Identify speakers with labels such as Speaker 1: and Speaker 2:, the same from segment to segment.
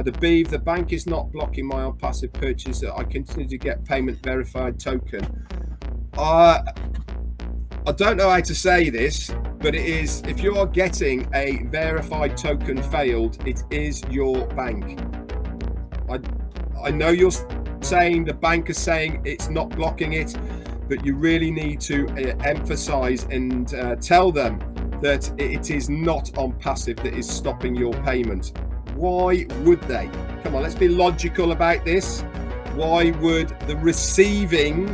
Speaker 1: The B, if the bank is not blocking my Onpassive purchase, I continue to get payment verified token. I don't know how to say this, but it is, if you are getting a verified token failed, it is your bank. I know you're saying the bank is saying it's not blocking it, but you really need to emphasize and tell them that it is not Onpassive that is stopping your payment. Why would they? Come on, let's be logical about this. Why would the receiving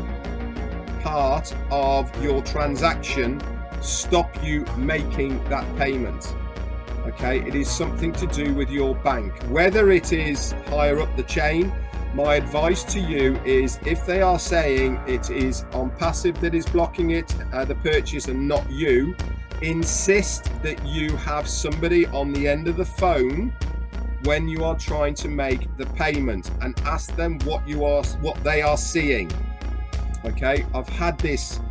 Speaker 1: part of your transaction stop you making that payment? Okay, it is something to do with your bank. Whether it is higher up the chain, my advice to you is, if they are saying it is Onpassive that is blocking it, the purchase, and not you, insist that you have somebody on the end of the phone when you are trying to make the payment, and ask them what they are seeing. Okay, I've had this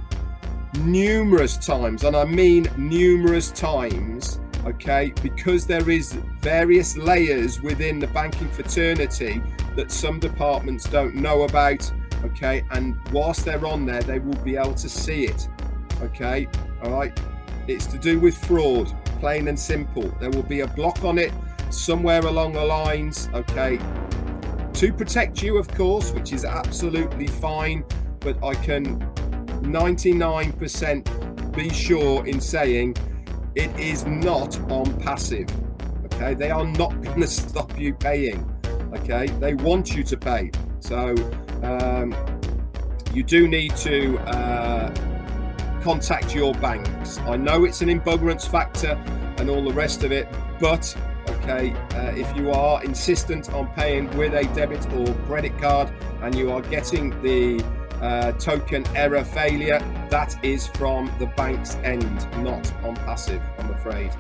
Speaker 1: numerous times, and I mean numerous times, okay, because there is various layers within the banking fraternity that some departments don't know about, okay, and whilst they're on there, they will be able to see it. Okay, all right, it's to do with fraud, plain and simple. There will be a block on it somewhere along the lines, okay, to protect you, of course, which is absolutely fine, but I can 99% be sure in saying it is not Onpassive. Okay, they are not going to stop you paying. Okay, they want you to pay, so you do need to contact your banks. I know it's an embuggerance factor and all the rest of it, but okay, if you are insistent on paying with a debit or credit card and you are getting the token error failure, that is from the bank's end, not Onpassive, I'm afraid.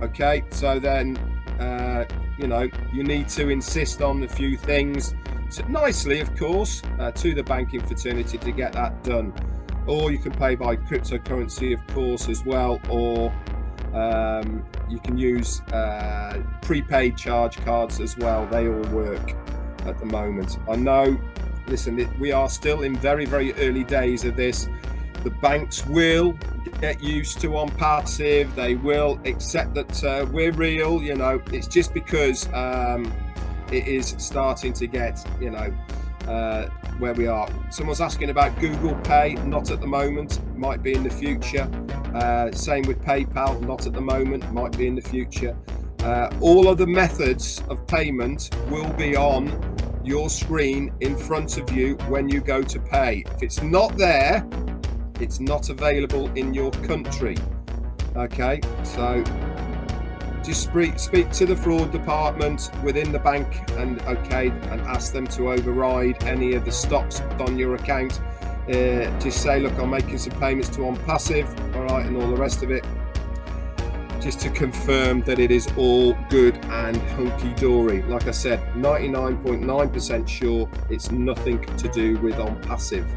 Speaker 1: Okay, so then you need to insist on a few things, nicely of course, to the banking fraternity to get that done. Or you can pay by cryptocurrency, of course, as well, or you can use prepaid charge cards as well. They all work at the moment. I know, listen, we are still in very, very early days of this. The banks will get used to Onpassive. They will accept that we're real. It's just because it is starting to get, where we are. Someone's asking about Google Pay. Not at the moment, might be in the future. Same with PayPal, not at the moment, might be in the future. All of the methods of payment will be on your screen in front of you when you go to pay. If it's not there, it's not available in your country. Okay, so just speak to the fraud department within the bank and ask them to override any of the stops on your account. Just say, look, I'm making some payments to Onpassive, all right, and all the rest of it, just to confirm that it is all good and hunky-dory. Like I said, 99.9% sure it's nothing to do with Onpassive.